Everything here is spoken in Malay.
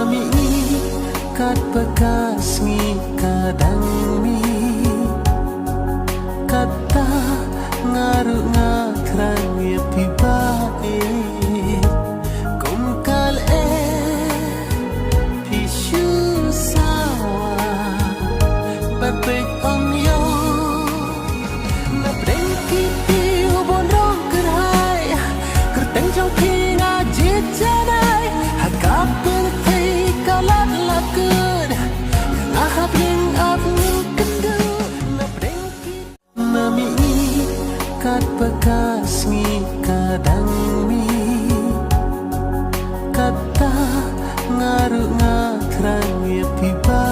nami kat bekas ngi kadang mi kata ngaru ngakrang ya tiba kumkal pishu sawa bapek om yo na brengki ti ubon rong kerai kerteng trong khi nga jit janai hakap berthei kalat lakut ahap ring ap ning kendu na brengki nami kat bekas ngi kadang mi kata ngaru ngakrang ya tiba